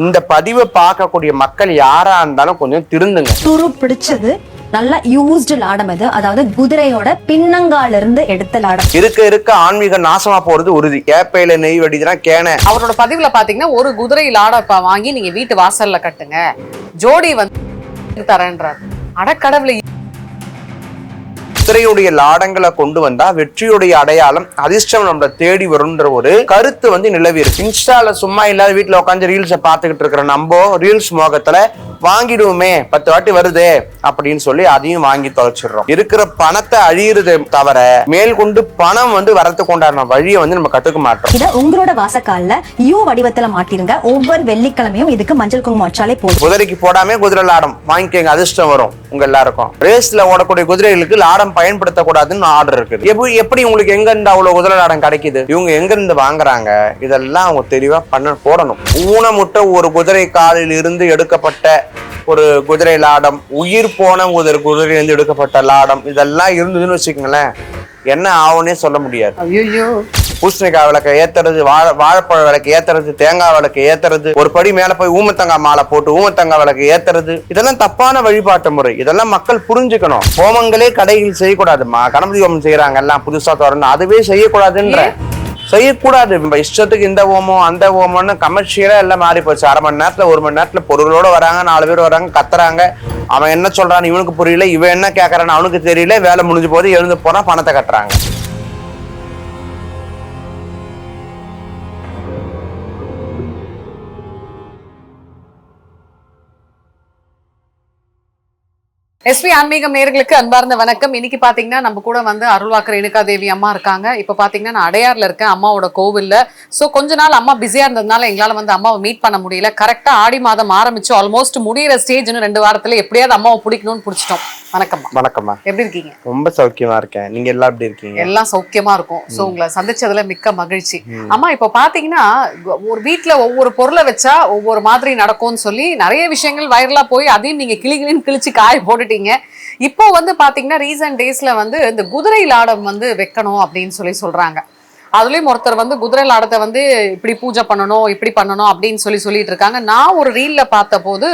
இந்த பதிவை பார்க்கக்கூடிய மக்கள் யாரா இருந்தாலும் கொஞ்சம் திருந்துங்க. துரு பிடிச்சது நல்லா யூஸ்டு லாடம் இது, அதாவது குதிரையோட பின்னங்கால இருந்து எடுத்த லாடம். இருக்க ஆன்மீக நாசமா போறது உறுதி. கேப்பையில நெய் வடிதுனா கேன. அவரோட பதிவுல பாத்தீங்கன்னா ஒரு குதிரை லாடப்பா வாங்கி நீங்க வீட்டு வாசல்ல கட்டுங்க, ஜோடி வந்து தரேன்றார். அடக்கடவுளை குதிரையுடைய லாடங்களை கொண்டு வந்தா வெற்றியுடைய அடையாளம், அதிர்ஷ்டம் நம்மள தேடி வரும்ன்ற ஒரு கருத்து வந்து நிலவி இருக்கு. இன்ஸ்டால சும்மா இல்லாத வீட்டுல உட்காந்து ரீல்ஸை பார்த்துக்கிட்டு இருக்கிற நம்ம ரீல்ஸ் மோகத்துல வாங்கிடுவோமே 10 வாட்டி வருதே அப்படின்னு சொல்லி அதையும் வாங்கி தொலைச்சிடுறோம். இருக்கிற பணத்தை அழியுறதை தவிர மேல் கொண்டு பணம் வந்து வரத்துக்கு உண்டான வழியை வந்து நம்ம கத்துக்க மாட்டோம். இத உங்களோட வாசக்கால்ல யூ வடிவத்துல மாட்டிருங்க. ஒவ்வொரு வெள்ளிக்கிழமையும் இதுக்கு மஞ்சள் குங்குமம் வச்சாலே போதும். குதிரைக்கு போடாம குதிரை லாடம் வாங்கிக்கங்க, அதிர்ஷ்டம் வரும் உங்க எல்லாருக்கும். ரேஸ்ல ஓடக்கூடிய குதிரைகளுக்கு லாடம் பயன்படுத்தக்கூடாதுன்னு ஆர்டர் இருக்குது. எப்படி உங்களுக்கு எங்க இருந்து அவ்வளவு குதிரை லாடம் கிடைக்குது? இவங்க எங்க இருந்து வாங்குறாங்க? இதெல்லாம் அவங்க தெளிவா போடணும். ஊனமுட்ட ஒரு குதிரை காலில் இருந்து எடுக்கப்பட்ட ஒரு குதிரை லாடம், உயிர் போன குதிரையிலிருந்து எடுக்கப்பட்ட லாடம், இதெல்லாம் இருந்ததுன்னு வச்சுக்கோங்களேன், என்ன ஆகும்னே சொல்ல முடியாது. ஐயோ, பூசணிக்காய் விளக்க ஏத்துறது, வாழைப்பழ விளக்கு ஏத்துறது, தேங்காய் விளக்கு ஏத்துறது, ஒரு படி மேல போய் ஊமத்தங்காய் மாலை போட்டு ஊமத்தங்காய் விளக்கு ஏத்துறது, இதெல்லாம் தப்பான வழிபாட்டு முறை. இதெல்லாம் மக்கள் புரிஞ்சுக்கணும். ஹோமங்களே கடையில் செய்யக்கூடாதுமா. கணபதி ஹோமம் செய்யறாங்க எல்லாம் புதுசா திறந்து, அதுவே செய்யக்கூடாதுன்ற செய்யக்கூடாது. இஷ்டத்துக்கு இந்த ஓமம் அந்த ஓமம்னு கமர்ஷியலா எல்லாம் மாறி போச்சு. அரை மணி நேரத்துல 1 மணி நேரத்துல பொருளோட வராங்க, 4 பேர் வராங்க, கத்துறாங்க. அவன் என்ன சொல்றான்னு இவனுக்கு புரியல, இவன் என்ன கேட்கறான்னு அவனுக்கு தெரியல. வேலை முடிஞ்சு போது எழுந்து போனா பணத்தை கட்டுறாங்க. எஸ்வி ஆன்மீகம் நேயர்களுக்கு அன்பார்ந்த வணக்கம். இன்னைக்கு பாத்தீங்கன்னா நம்ம கூட வந்து அருள்வாக்கு ரேணுகா தேவி அம்மா இருக்காங்க. இப்ப பாத்தீங்கன்னா நான் அடையார்ல இருக்கேன், அம்மாவோட கோவில்ல. சோ கொஞ்ச நாள் அம்மா பிஸியா இருந்ததுனால எங்களால வந்து அம்மாவை மீட் பண்ண முடியல. கரெக்டா ஆடி மாதம் ஆரம்பிச்சு ஆல்மோஸ்ட் முடியிற ஸ்டேஜ் 2 வாரத்துல எப்படியாவது அம்மாவை பிடிக்கணும்னு பிடிச்சிட்டோம். வணக்கம்மா. வணக்கம்மா, எப்படி இருக்கீங்க? ரொம்ப சௌக்கியமா இருக்கேன். நீங்க எல்லாம் எப்படி இருக்கீங்க? எல்லாம் சௌக்கியமா இருக்கும். சோ உங்களை சந்திச்சதுல மிக்க மகிழ்ச்சி. அம்மா, இப்ப பாத்தீங்கன்னா ஒரு வீட்டுல ஒவ்வொரு பொருளை வச்சா ஒவ்வொரு மாதிரி நடக்கும்னு சொல்லி நிறைய விஷயங்கள் வைரலா போய் அதையும் நீங்க கிளிகளின்னு கிழிச்சு காய போட்டுட்டீங்க. இப்போ வந்து பாத்தீங்கன்னா ரீசன்ட் டேஸ்ல வந்து இந்த குதிரை லாடம் வந்து வைக்கணும் அப்படின்னு சொல்றாங்க. அதுலயும் ஒருத்தர் வந்து குதிரை லாடத்தை வந்து இப்படி பூஜை பண்ணணும், இப்படி பண்ணணும் அப்படின்னு சொல்லிட்டு இருக்காங்க. நான் ஒரு ரீல்ல பார்த்த போது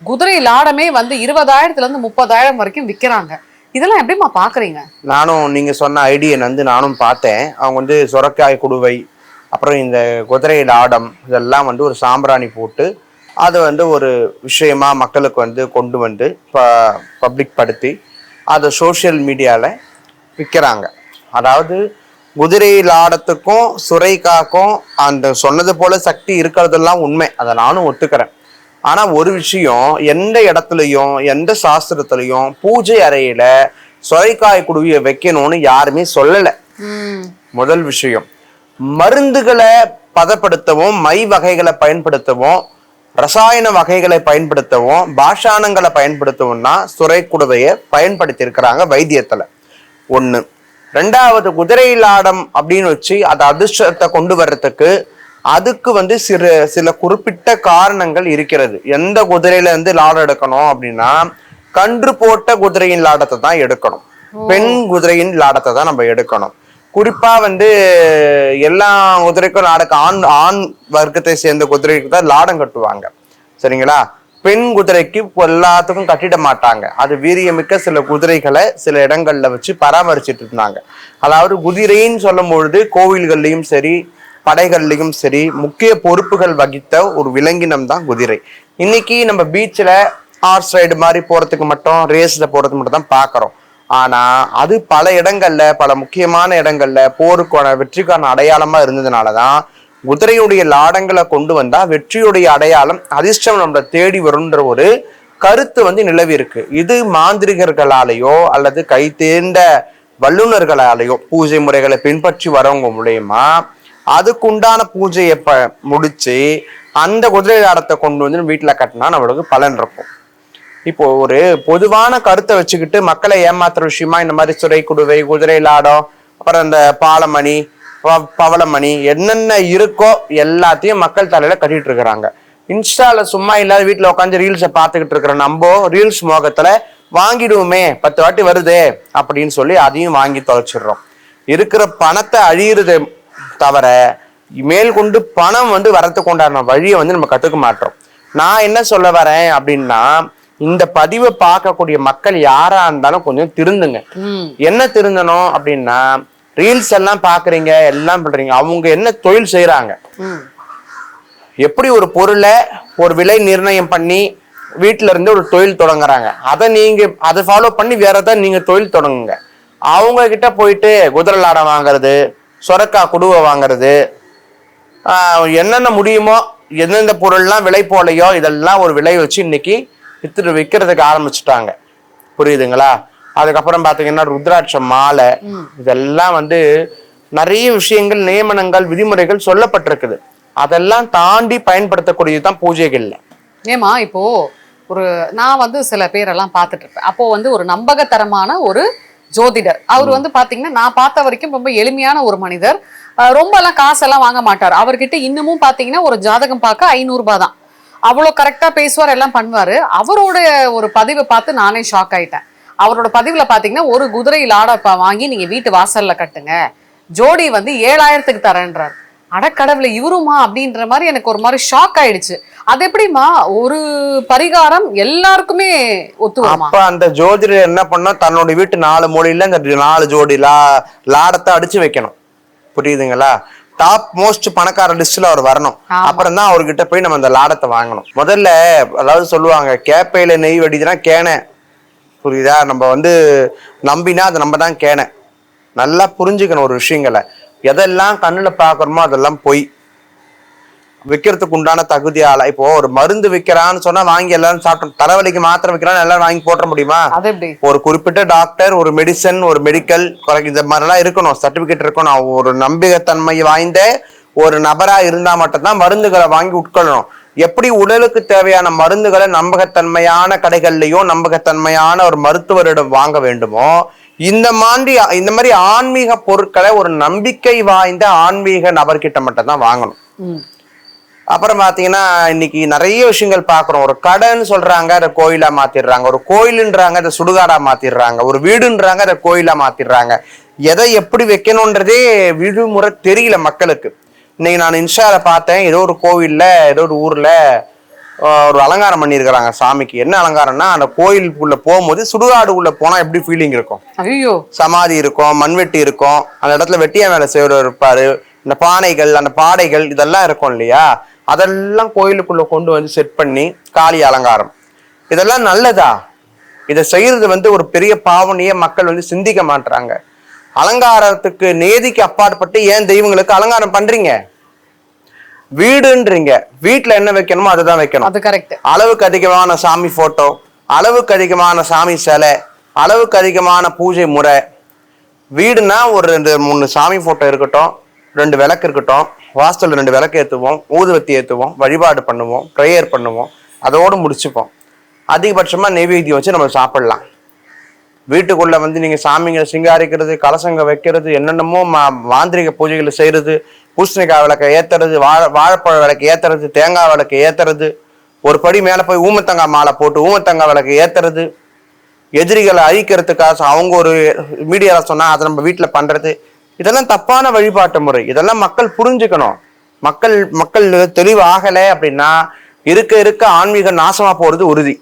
குதிரை லாடமே வந்து 20,000 இருந்து 30,000 வரைக்கும் விற்கிறாங்க. இதெல்லாம் எப்படிமா பாக்குறீங்க? நானும் நீங்க சொன்ன ஐடியா வந்து நானும் பார்த்தேன். அவங்க வந்து சுரக்காய் குடுவை, அப்புறம் இந்த குதிரை லாடம், இதெல்லாம் வந்து ஒரு சாம்பிராணி போட்டு அதை வந்து ஒரு விஷயமா மக்களுக்கு வந்து கொண்டு வந்து பப்ளிக் படுத்தி அதை சோசியல் மீடியாவில் விற்கிறாங்க. அதாவது குதிரை லாடத்துக்கும் சுரைக்காக்கும் அந்த சொன்னது போல சக்தி இருக்கிறதெல்லாம் உண்மை, அதை நானும் ஒத்துக்கிறேன். ஆனால் ஒரு விஷயம், எந்த இடத்துலையும் எந்த சாஸ்திரத்துலையும் பூஜை அறையில சுரைக்காய் குடுவியை வைக்கணும்னு யாருமே சொல்லலை. முதல் விஷயம், மருந்துகளை பதப்படுத்தவும், மை வகைகளை பயன்படுத்தவும், ரசாயன வகைகளை பயன்படுத்தவும், பாஷாணங்களை பயன்படுத்தவும்னா சுரை குடுவையை பயன்படுத்தி இருக்கிறாங்க வைத்தியத்துல. 1. 2வது, குதிரை லாடம் அப்படின்னு வச்சு அதை அதிர்ஷ்டத்தை கொண்டு வர்றதுக்கு அதுக்கு வந்து சில குறிப்பிட்ட காரணங்கள் இருக்கிறது. எந்த குதிரையில இருந்து லாடம் எடுக்கணும் அப்படின்னா, கன்று போட்ட குதிரையின் லாடத்தை தான் எடுக்கணும். பெண் குதிரையின் லாடத்தை தான் நம்ம எடுக்கணும். குறிப்பா வந்து எல்லா குதிரைக்கும் ஆண் வர்க்கத்தை சேர்ந்த குதிரைக்கு தான் லாடம் கட்டுவாங்க, சரிங்களா? பெண் குதிரைக்கு எல்லாத்துக்கும் கட்டிட மாட்டாங்க. அது வீரியமிக்க சில குதிரைகளை சில இடங்கள்ல வச்சு பராமரிச்சுட்டு இருந்தாங்க. அதாவது குதிரைன்னு சொல்லும் பொழுது கோவில்கள்லயும் சரி படைகள்லயும் சரி முக்கிய பொறுப்புகள் வகித்த ஒரு விலங்கினம் தான் குதிரை. இன்னைக்கு நம்ம பீச்ல ஹார்ஸ் ரைடு மாதிரி போறதுக்கு மட்டும், ரேஸ்ல போறதுக்கு மட்டும் தான் பாக்குறோம். ஆனா அது பல இடங்கள்ல, பல முக்கியமான இடங்கள்ல போருக்கான வெற்றிக்கான அடையாளமா இருந்ததுனாலதான் குதிரையுடைய லாடங்களை கொண்டு வந்தா வெற்றியுடைய அடையாளம், அதிர்ஷ்டம் நம்மள தேடி வரும்ன்ற ஒரு கருத்து வந்து நிலவி இருக்கு. இது மாந்திரிகர்களாலேயோ அல்லது கை தேர்ந்த வல்லுநர்களாலேயோ பூஜை முறைகளை பின்பற்றி வரவங்க மூலயமா அதுக்குண்டான பூஜையை முடிச்சு அந்த குதிரை லாடத்தை கொண்டு வந்து வீட்டுல கட்டினா நம்மளுக்கு பலன் இருக்கும். இப்போ ஒரு பொதுவான கருத்தை வச்சுக்கிட்டு மக்களை ஏமாத்துற விஷயமா இந்த மாதிரி சுரை குடுவை, குதிரை லாடம், அப்புறம் இந்த பாலமணி, பவளமணி, என்னென்ன இருக்கோ எல்லாத்தையும் மக்கள் தலையில கட்டிட்டு இருக்கிறாங்க. இன்ஸ்டால சும்மா இல்லாத வீட்டுல உட்காந்து ரீல்ஸை பார்த்துக்கிட்டு இருக்கிற நம்ம ரீல்ஸ் மோகத்துல வாங்கிடுவோமே 10 வாட்டி வருதே அப்படின்னு சொல்லி அதையும் வாங்கி தொலைச்சிடுறோம். இருக்கிற பணத்தை அழியுறதை தவிர மேல் கொண்டு பணம் வந்து வரத்துக்கு உண்டான வழியை வந்து நம்ம கத்துக்க மாட்டோம். நான் என்ன சொல்ல வரேன் அப்படின்னா, இந்த பதிவை பார்க்கக்கூடிய மக்கள் யாரா இருந்தாலும் கொஞ்சம் திருந்துங்க. என்ன திருந்தணும் அப்படின்னா, ரீல்ஸ் எல்லாம் பாக்குறீங்க, எல்லாம் பண்றீங்க, அவங்க என்ன தொழில் செய்யறாங்க, எப்படி ஒரு பொருளை ஒரு விலை நிர்ணயம் பண்ணி வீட்டுல இருந்து ஒரு தொழில் தொடங்குறாங்க, அதை ஃபாலோ பண்ணி வேற ஏதாவது நீங்க தொழில் தொடங்குங்க. அவங்க கிட்ட போயிட்டு குதிரை லாடம் வாங்குறது, சொரக்காய் குடுவை வாங்குறது, என்னென்ன முடியுமோ எந்தெந்த பொருள்லாம் விலை போலையோ இதெல்லாம் ஒரு விலை வச்சு இன்னைக்கு விற்கிறதுக்கு ஆரம்பிச்சுட்டாங்க. புரியுதுங்களா? அதுக்கப்புறம் பாத்தீங்கன்னா ருத்ராட்ச மாலை, இதெல்லாம் வந்து நிறைய விஷயங்கள், நியமனங்கள், விதிமுறைகள் சொல்லப்பட்டிருக்குது. அதெல்லாம் தாண்டி பயன்படுத்தக்கூடியதுதான் பூஜைகள்ல. ஏமா இப்போ நான் வந்து சில பேரெல்லாம் பார்த்துட்டு இருப்பேன். அப்போ வந்து ஒரு நம்பகத்தரமான ஒரு ஜோதிடர் அவர் வந்து பாத்தீங்கன்னா, நான் பார்த்த வரைக்கும் ரொம்ப எளிமையான ஒரு மனிதர். ரொம்ப எல்லாம் காசெல்லாம் வாங்க மாட்டார். அவர்கிட்ட இன்னமும் பாத்தீங்கன்னா ஒரு ஜாதகம் பார்க்க 500 ரூபாய் தான். அவ்வளவு கரெக்டா பேசுவார், எல்லாம் பண்ணுவாரு. அவரோட ஒரு பதிவை பார்த்து நானே ஷாக் ஆயிட்டேன். அவரோட பதிவுல பாத்தீங்கன்னா, ஒரு குதிரை லாட வாங்கி நீங்க வீட்டு வாசல்ல கட்டுங்க, ஜோடி வந்து 7000க்கு தரேன்றார். அடக்கடவுளை, இவருமா அப்படின்ற மாதிரி எனக்கு ஒரு மாதிரி ஷாக் ஆயிடுச்சு. அது எப்படிமா ஒரு பரிகாரம் எல்லாருக்குமே ஒத்து வருமா? அப்ப அந்த ஜோதிடர் என்ன பண்ணா, தன்னோட வீட்டு 4 மூலையில இந்த 4 ஜோடி லாடத்தை அடிச்சு வைக்கணும். புரியுதுங்களா? டாப் மோஸ்ட் பணக்கார லிஸ்ட்ல அவர் வரணும். அப்புறம் தான் அவர்கிட்ட போய் நம்ம அந்த லாடத்தை வாங்கணும். முதல்ல அதாவது சொல்லுவாங்க, கேப்பையில நெய் வடிதுன்னா கேனை. புரியுதா? நம்ம வந்து நம்பினா அது நம்ம தான் கேனை. நல்லா புரிஞ்சுக்கணும் ஒரு விஷயங்களை. எதெல்லாம் கண்ணுல பாக்குறோமோ அதெல்லாம் போய் விற்கிறதுக்கு உண்டான தகுதியால. இப்போ ஒரு மருந்து விற்கிறான்னு சொன்னா வாங்கி எல்லாரும் சாப்பிட்டோம். தலைவலிக்கு மாத்திரை விற்கிறான்னு எல்லாரும் வாங்கி போட்ட முடியுமா? ஒரு குறிப்பிட்ட டாக்டர், ஒரு மெடிசன், ஒரு மெடிக்கல் இந்த மாதிரிலாம் இருக்கணும், சர்டிபிகேட் இருக்கணும். ஒரு நம்பிக்கைத்தன்மை வாய்ந்த ஒரு நபரா இருந்தா மட்டும்தான் மருந்துகளை வாங்கி உட்கொள்ளணும். எப்படி உடலுக்கு தேவையான மருந்துகளை நம்பகத்தன்மையான கடைகள்லயோ நம்பகத்தன்மையான ஒரு மருத்துவரிடம் வாங்க வேண்டுமோ, இந்த மாதிரி ஆன்மீக பொருட்களை ஒரு நம்பிக்கை வாய்ந்த ஆன்மீக நபர்கிட்ட மட்டும் தான் வாங்கணும். அப்புறம் பாத்தீங்கன்னா, இன்னைக்கு நிறைய விஷயங்கள் பாக்குறோம். ஒரு கடைன்னு சொல்றாங்க, அதை கோயிலா மாத்திடுறாங்க. ஒரு கோயிலுன்றாங்க, அதை சுடுகாடா மாத்திடுறாங்க. ஒரு வீடுன்றாங்க, அதை கோயிலா மாத்திடுறாங்க. எதை எப்படி வைக்கணும்ன்றதே விடுமுறை தெரியல மக்களுக்கு. இன்னைக்கு நான் இன்ஸ்டால பார்த்தேன், ஏதோ ஒரு கோவில்ல, ஏதோ ஒரு ஊர்ல ஒரு அலங்காரம் பண்ணியிருக்கிறாங்க சாமிக்கு. என்ன அலங்காரம்னா, அந்த கோயிலுக்குள்ள போகும்போது சுடுகாடு உள்ள போனா எப்படி ஃபீலிங் இருக்கும்? ஐயோ, சமாதி இருக்கும், மண்வெட்டி இருக்கும், அந்த இடத்துல வெட்டியா மேல செய்வர் இருப்பாரு, இந்த பானைகள், அந்த பாடைகள், இதெல்லாம் இருக்கும் இல்லையா? அதெல்லாம் கோயிலுக்குள்ள கொண்டு வந்து செட் பண்ணி காளி அலங்காரம். இதெல்லாம் நல்லதா? இதை செய்யறது வந்து ஒரு பெரிய பாவனையே மக்கள் வந்து சிந்திக்க மாட்டாங்க. அலங்காரத்துக்கு நேதிக்கு அப்பாற்பட்டு ஏன் தெய்வங்களுக்கு அலங்காரம் பண்றீங்க? வீடுன்றீங்க, வீட்டுல என்ன வைக்கணுமோ அதுதான் வைக்கணும். அது கரெக்ட். அளவுக்கு அதிகமான சாமி போட்டோ, அளவுக்கு அதிகமான சாமி சிலை, அளவுக்கு அதிகமான பூஜை முறை. வீடுனா ஒரு 2-3 சாமி போட்டோ இருக்கட்டும், 2 விளக்கு இருக்கட்டும், வாஸ்துல 2 விளக்கு ஏற்றுவோம், ஊதுவத்தி ஏற்றுவோம், வழிபாடு பண்ணுவோம், ப்ரேயர் பண்ணுவோம், அதோடு முடிச்சுப்போம். அதிகபட்சமா நெய்வேத்தியம் வச்சு நம்ம சாப்பிடலாம். வீட்டுக்குள்ள வந்து நீங்க சாமிங்களை சிங்காரிக்கிறது, கலசங்க வைக்கிறது, என்னென்னமோ மாந்திரிக பூஜைகளை செய்யறது, பூசணிக்காய் விளக்கை ஏத்துறது, வாழைப்பழ விளக்கு ஏத்துறது, தேங்காய் விளக்கு ஏத்துறது, ஒரு படி மேல போய் ஊமத்தங்காய் மாலை போட்டு ஊமத்தங்காய் விளக்கு ஏத்துறது, எதிரிகளை அழிக்கிறதுக்காக அவங்க ஒரு மீடியால சொன்னா அதை நம்ம வீட்டுல பண்றது, இதெல்லாம் தப்பான வழிபாட்டு முறை. இதெல்லாம் மக்கள் புரிஞ்சுக்கணும். மக்கள் தெளிவாகலை அப்படின்னா இருக்க ஆன்மீக நாசமா போறது உறுதி.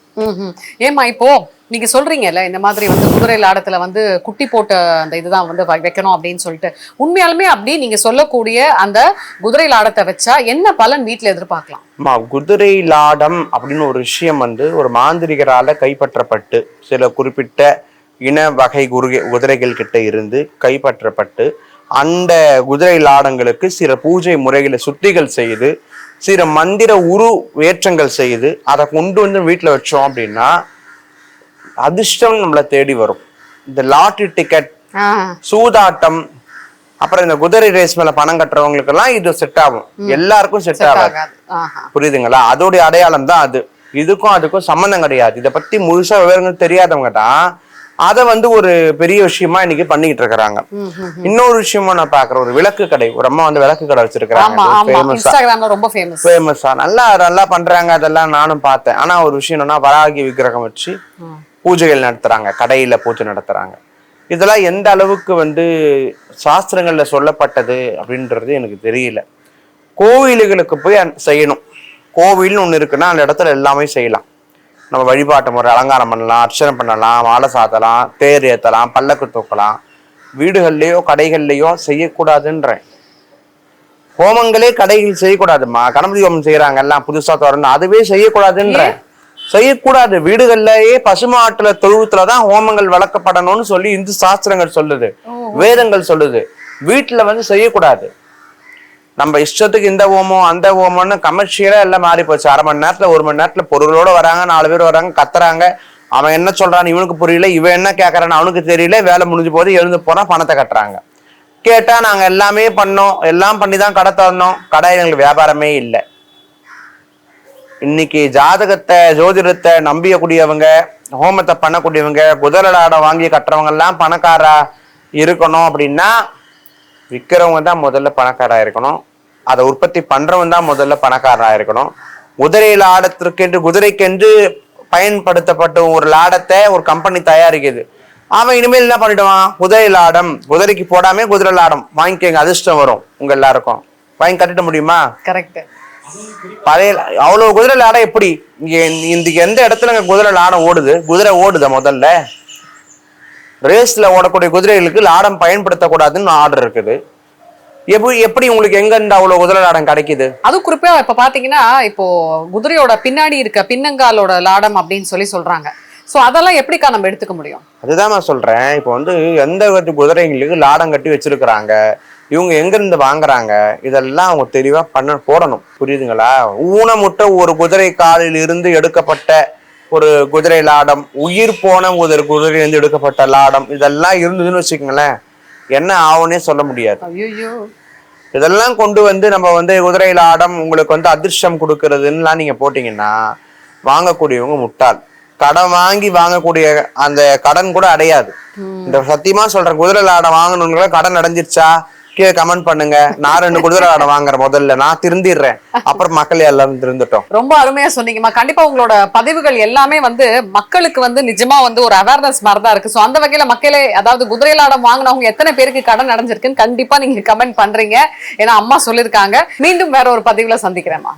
ஏமா இப்போ நீங்க சொல்றீங்கல்ல, இந்த மாதிரி வந்து குதிரை லாடத்துல வந்து குட்டி போட்ட அந்த இதுதான் வந்து வைக்கணும் அப்படின்னு சொல்லிட்டு, உண்மையாலுமே அப்படி நீங்க சொல்லக்கூடிய அந்த குதிரை லாடத்தை வச்சா என்ன பலன் வீட்டுல எதிர்பார்க்கலாம்? குதிரை லாடம் அப்படின்னு ஒரு விஷயம் வந்து ஒரு மாந்திரிகரால கைப்பற்றப்பட்டு சில குறிப்பிட்ட இன வகை குதிரைகள் கிட்ட இருந்து கைப்பற்றப்பட்டு அந்த குதிரை லாடங்களுக்கு சில பூஜை முறைகளை சுத்திகள் செய்து சில மந்திர ஏற்றங்கள் செய்து அதை கொண்டு வந்து வீட்டுல வச்சோம் அப்படின்னா அதிர்ஷ்டம் நம்மளை தேடி வரும். இந்த லாட்டரி டிக்கெட், சூதாட்டம், அப்புறம் இந்த குதிரை ரேஸ் மேல பணம் கட்டுறவங்களுக்கு எல்லாம் இது செட் ஆகும். எல்லாருக்கும் செட் ஆகாது. புரியுதுங்களா? அதோடைய அடையாளம் தான் அது. இதுக்கும் அதுக்கும் சம்பந்தம் கிடையாது. இதை பத்தி முழுசா விவரங்கள் தெரியாதவங்க தான் அதை வந்து ஒரு பெரிய விஷயமா இன்னைக்கு பண்ணிட்டு இருக்கிறாங்க. இன்னொரு விஷயமா நான் பாக்குறேன், ஒரு விளக்கு கடை, ஒரு அம்மா வந்து விளக்கு கடை வச்சிருக்காங்க, ஃபேமஸா நல்லா பண்றாங்க. அதெல்லாம் நானும் பார்த்தேன். ஆனா ஒரு விஷயம் என்னன்னா, வராகி விக்கிரகம் வச்சு பூஜைகள் நடத்துறாங்க, கடையில பூஜை நடத்துறாங்க. இதெல்லாம் எந்த அளவுக்கு வந்து சாஸ்திரங்கள்ல சொல்லப்பட்டது அப்படின்றது எனக்கு தெரியல. கோவில்களுக்கு போய் செய்யணும். கோவில்னு ஒண்ணு இருக்குன்னா அந்த இடத்துல எல்லாமே செய்யலாம். நம்ம வழிபாட்டு முறை அலங்காரம் பண்ணலாம், அர்ச்சனை பண்ணலாம், மாலை சாத்தலாம், தேர் ஏத்தலாம், பல்லக்கு தூக்கலாம். வீடுகள்லயோ கடைகள்லயோ செய்யக்கூடாதுன்றேன். ஹோமங்களே கடைகள் செய்யக்கூடாதுமா. கணபதி ஹோமம் செய்யறாங்க எல்லாம் புதுசா தொடரணும், அதுவே செய்யக்கூடாதுன்ற. செய்யக்கூடாது. வீடுகள்லயே பசுமாட்டுல தொழுவத்துலதான் ஹோமங்கள் வளர்க்கப்படணும்னு சொல்லி இந்து சாஸ்திரங்கள் சொல்லுது, வேதங்கள் சொல்லுது. வீட்டுல வந்து செய்யக்கூடாது. நம்ம இஷ்டத்துக்கு இந்த ஹோமம் அந்த ஹோமம்னு கமர்ஷியலா எல்லாம் மாறி போச்சு. அரை மணி நேரத்துல 1 மணி நேரத்துல பொருளோட வராங்க, 4 பேர் வராங்க, கத்துறாங்க. அவன் என்ன சொல்றான்னு இவனுக்கு புரியல, இவன் என்ன கேட்கறான்னு அவனுக்கு தெரியல. வேலை முடிஞ்சு போது எழுந்து போறான், பணத்தை கட்டுறாங்க. கேட்டா நாங்க எல்லாமே பண்ணோம், எல்லாம் பண்ணிதான் கடை தரணும். கடை எங்களுக்கு வியாபாரமே இல்லை. இன்னைக்கு ஜாதகத்தை ஜோதிடத்தை நம்பியக்கூடியவங்க, ஹோமத்தை பண்ணக்கூடியவங்க, குதிரலாடம் வாங்கி கட்டுறவங்க எல்லாம் பணக்காரா இருக்கணும் அப்படின்னா விற்கிறவங்க தான் முதல்ல பணக்காரா இருக்கணும். அதை உற்பத்தி பண்றவங்க தான் முதல்ல பணக்காரா இருக்கணும். குதிரையில ஆடத்திற்கென்று குதிரைக்கென்று பயன்படுத்தப்பட்ட ஒரு லாடத்தை ஒரு கம்பெனி தயாரிக்குது. அவன் இனிமேல் என்ன பண்ணிடுவான், குதிரை லாடம், குதிரைக்கு போடாம குதிரை லாடம் வாங்கிக்கங்க, அதிர்ஷ்டம் வரும் உங்க எல்லாருக்கும். வாங்கி கட்டிட முடியுமா? கரெக்ட். பழைய அவ்வளவு குதிரை லாடம் எப்படி இந்த எந்த இடத்துல குதிரை லாடம் ஓடுது? குதிரை ஓடுத முதல்ல ரேஸ்ல ஓடக்கூடிய குதிரைகளுக்கு லாடம் பயன்படுத்தக்கூடாதுன்னு ஆர்டர் இருக்குது. எப்படி உங்களுக்கு எங்க இருந்து அவ்வளவு குதிரை லாடம் கிடைக்குது? அது குறிப்பா இப்ப பாத்தீங்கன்னா இப்போ குதிரையோட பின்னாடி இருக்க பின்னங்காலோட லாடம் அப்படின்னு சொல்றாங்க. சோ அதெல்லாம் எப்படிக்கா நம்ம எடுத்துக்க முடியும்? அதுதான் நான் சொல்றேன். இப்போ வந்து எந்த குதிரைங்களுக்கு லாடம் கட்டி வச்சிருக்கிறாங்க, இவங்க எங்க இருந்து வாங்குறாங்க, இதெல்லாம் அவங்க தெளிவா போடணும். புரியுதுங்களா? ஊனமுட்ட ஒரு குதிரை காலில் இருந்து எடுக்கப்பட்ட ஒரு குதிரை லாடம், உயிர் போன ஒரு குதிரையிலிருந்து எடுக்கப்பட்ட லாடம், இதெல்லாம் இருந்ததுன்னு வச்சுக்கோங்களேன், என்ன ஆகும்னே சொல்ல முடியாது. இதெல்லாம் கொண்டு வந்து நம்ம வந்து குதிரை லாடம் உங்களுக்கு வந்து அதிர்ஷ்டம் கொடுக்கறதுன்னா நீங்க போட்டீங்கன்னா வாங்கக்கூடியவங்க முட்டாள். கடன் வாங்கி வாங்கக்கூடிய அந்த கடன் கூட அடையாது. இந்த சத்தியமா சொல்றேன், குதிரை லாடம் வாங்கணுங்கிற கடன் அடைஞ்சிருச்சா கீழே கமெண்ட் பண்ணுங்க. நான் 2 குதிரை லாடம் வாங்குறேன், முதல்ல நான் திருந்திடுறேன், அப்புறம் மக்கள் எல்லாரும் திருந்துட்டோம். ரொம்ப அருமையா சொன்னீங்கம்மா. கண்டிப்பா உங்களோட பதிவுகள் எல்லாமே வந்து மக்களுக்கு வந்து நிஜமா வந்து ஒரு அவேர்னஸ் மாதிரிதான் இருக்கு. சோ அந்த வகையில மக்களே, அதாவது குதிரை லாடம் வாங்கினவங்க எத்தனை பேருக்கு கடன் அடைஞ்சிருக்குன்னு கண்டிப்பா நீங்க கமெண்ட் பண்றீங்க. ஏன்னா அம்மா சொல்லிருக்காங்க. மீண்டும் வேற ஒரு பதிவுல சந்திக்கிறேன்மா.